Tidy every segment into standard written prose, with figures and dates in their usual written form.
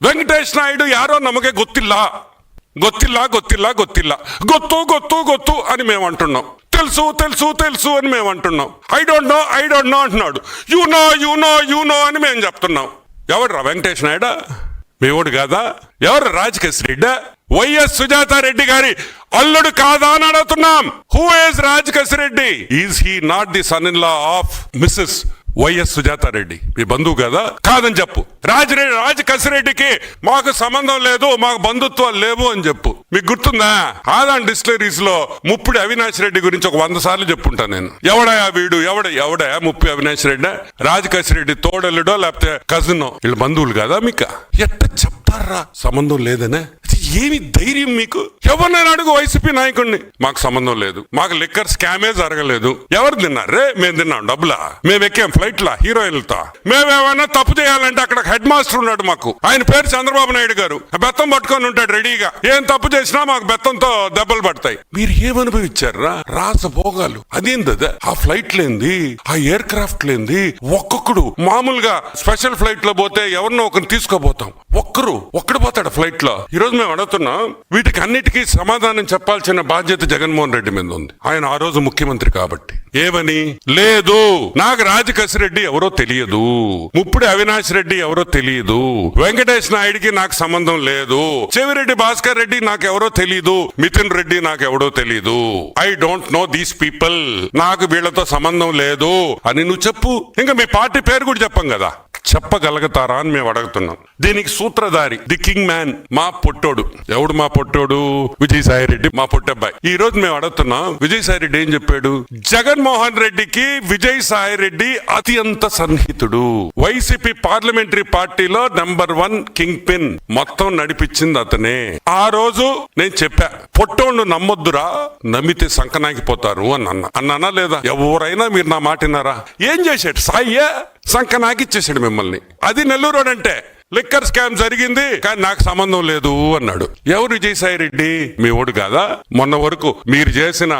ವೆಂಕಟೇಶ್ ನಾಯ್ಡು ಯಾರೋ ನಮಗೆ ಗೊತ್ತಿಲ್ಲ ಗೊತ್ತಿಲ್ಲ ಗೊತ್ತಿಲ್ಲ ಗೊತ್ತಿಲ್ಲ ಗೊತ್ತು ಗೊತ್ತು ಗೊತ್ತು అని మేము అంటున్నాం. తెలుసు తెలుసు తెలుసు అని మేము అంటున్నాం. ఐ డోంట్ నో అంటున్నాడు. యు నో అని మేము చెప్తున్నాం. ఎవడు రా వెంకటేష్ నాయుడు? మేవుడు కాదా? ఎవరు రాజకేశ్ రెడ్డి? వైఎస్ సుజాతారెడ్డి గారి అల్లుడు కాదా అని అడుగుతున్నాం. Who is Rajakesh Reddy? Is he not the son in law of Mrs YS Sujatha Reddy? మీ బంధువు కదా? కాదని చెప్పు. రాజకసిరెడ్డికి మాకు సంబంధం లేదు, మాకు బంధుత్వాలు లేవు అని చెప్పు. మీకు గుర్తుందా? ఆదాన్ డిస్టిలరీస్ లో ముప్పిడి అవినాష్ రెడ్డి గురించి ఒక 100 సార్లు చెప్పుంటాను నేను. ఎవడయా వీడు? ఎవడయా ముప్పిడి అవినాష్ రెడ్డి? రాజకసిరెడ్డి తోడల్లుడో లేకపోతే కజినో? వీళ్ళు బంధువులు కదా మీకు? ఎట్ట చెప్తారా సంబంధం లేదనే? ఏమి ధైర్యం మీకు? ఎవరినైనా అడుగు వైసీపీ నాయకుడిని. మాకు సంబంధం లేదు, మాకు లిక్కర్ స్కామే జరగలేదు. ఎవరు తిన్నారే? మేము తిన్నాం డబ్బులా? మేము ఎక్కాం ఫ్లైట్ లా హీరోయిన్లతో. మేమేమైనా తప్పు చేయాలంటే అక్కడ హెడ్ మాస్టర్ ఉన్నాడు మాకు. ఆయన పేరు చంద్రబాబు నాయుడు గారు. బెత్తం పట్టుకొని ఉంటాడు రెడీగా. ఏం తప్పు చేసినా మాకు బెత్తంతో దెబ్బలు పడతాయి. మీరు ఏమనుభవించారా? రాసభోగాలు. అదేంది? ఆ ఫ్లైట్ లేంది, ఆ ఎయిర్ క్రాఫ్ట్ లేంది. ఒక్కొక్కడు మామూలుగా స్పెషల్ ఫ్లైట్ లో పోతే ఎవరినో ఒకరిని తీసుకోబోతాం. ఒక్కడు పోతాడు ఫ్లైట్ లో. ఈ రోజు మేము అడుగుతున్నాం, వీటికి అన్నిటికీ సమాధానం చెప్పాల్సిన బాధ్యత జగన్మోహన్ రెడ్డి మీద ఉంది. ఆయన ఆ రోజు ముఖ్యమంత్రి కాబట్టి. ఏమని? లేదు, నాకు రాజకసిరెడ్డి ఎవరో తెలియదు, ముప్పిడి అవినాష్ రెడ్డి ఎవరో తెలియదు, వెంకటేష్ నాయుడికి నాకు సంబంధం లేదు, చెవిరెడ్డి భాస్కర్ రెడ్డి నాకు ఎవరో తెలియదు, మిథున్ రెడ్డి నాకు ఎవడో తెలియదు. I don't know these people. నాకు వీళ్లతో సంబంధం లేదు అని నువ్వు చెప్పు. ఇంకా మీ పార్టీ పేరు కూడా చెప్పం కదా. చెప్పగలుగుతారా అని మేము అడుగుతున్నాం. దీనికి సూత్రధారి ది కింగ్ మ్యాన్ మా పొట్టోడు. ఎవడు మా పొట్టోడు? విజయసాయి రెడ్డి, మా పొట్టబ్బాయి. ఈ రోజు మేము అడుగుతున్నాం, విజయసాయి రెడ్డి ఏం చెప్పాడు? జగన్మోహన్ రెడ్డికి విజయసాయి రెడ్డి అత్యంత సన్నిహితుడు. వైసీపీ పార్లమెంటరీ పార్టీలో నెంబర్ 1 కింగ్ పిన్. మొత్తం నడిపించింది అతనే. ఆ రోజు నేను చెప్పా, పొట్టోడు నమ్మొద్దురా, నమ్మితే సంకనాగిపోతారు అని అన్నానా లేదా? ఎవరైనా మీరు నా మాట విన్నారా? ఏం చేశాడు సాయ్యా? సంకనాగిచ్చేసాడు మిమ్మల్ని. అది నెల్లూరు అంటే లిక్కర్ స్కామ్ జరిగింది కానీ నాకు సంబంధం లేదు అన్నాడు. ఎవరు విజయసాయి రెడ్డి? మీ ఓడు కాదా? మొన్న వరకు మీరు చేసిన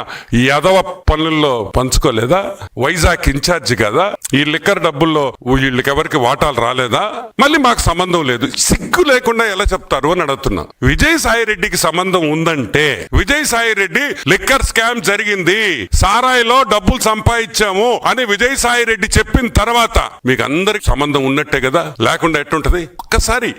యదవ పనుల్లో పంచుకోలేదా? వైజాగ్ ఇన్ఛార్జి కదా? ఈ లిక్కర్ డబ్బుల్లో వీళ్ళకి ఎవరికి వాటాలు రాలేదా? మళ్ళీ మాకు సంబంధం లేదు. సిగ్గు లేకుండా ఎలా చెప్తారు అని అడుగుతున్నా. విజయసాయి రెడ్డికి సంబంధం ఉందంటే, విజయసాయి రెడ్డి లిక్కర్ స్కామ్ జరిగింది, సారాయిలో డబ్బులు సంపాదించాము అని విజయసాయి రెడ్డి చెప్పిన తర్వాత మీకు అందరికి సంబంధం ఉన్నట్టే కదా? లేకుండా ఎట్టుంటది? ఒక్కసారి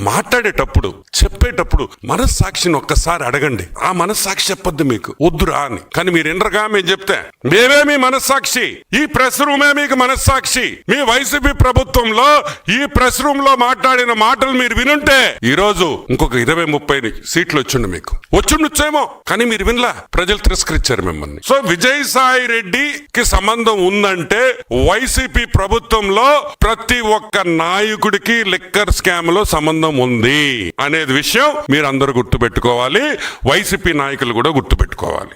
మాట్లాడేటప్పుడు చెప్పేటప్పుడు మనస్సాక్షిని ఒక్కసారి అడగండి. ఆ మనస్సాక్షి చెప్పొద్దు మీకు వద్దురా అని. కానీ మీరు ఎండ్రగా మేము చెప్తే మేమే మీ మనస్సాక్షి, ఈ ప్రెస్ రూమే మీకు మనస్సాక్షి. మీ వైసీపీ ప్రభుత్వంలో ఈ ప్రెస్ రూమ్ లో మాట్లాడిన మాటలు మీరు వినుంటే ఈ రోజు ఇంకొక 20-30 సీట్లు మీకు వచ్చుండొచ్చేమో. కానీ మీరు వినలా, ప్రజలు తిరస్కరించారు మిమ్మల్ని. సో విజయసాయి రెడ్డికి సంబంధం ఉందంటే వైసీపీ ప్రభుత్వంలో ప్రతి ఒక్క నాయకుడికి లిక్కర్ స్కామ్ లో సంబంధం ఉంది అనేది విషయం మీరు అందరూ గుర్తుపెట్టుకోవాలి. వైసీపీ నాయకులు కూడా గుర్తుపెట్టుకోవాలి.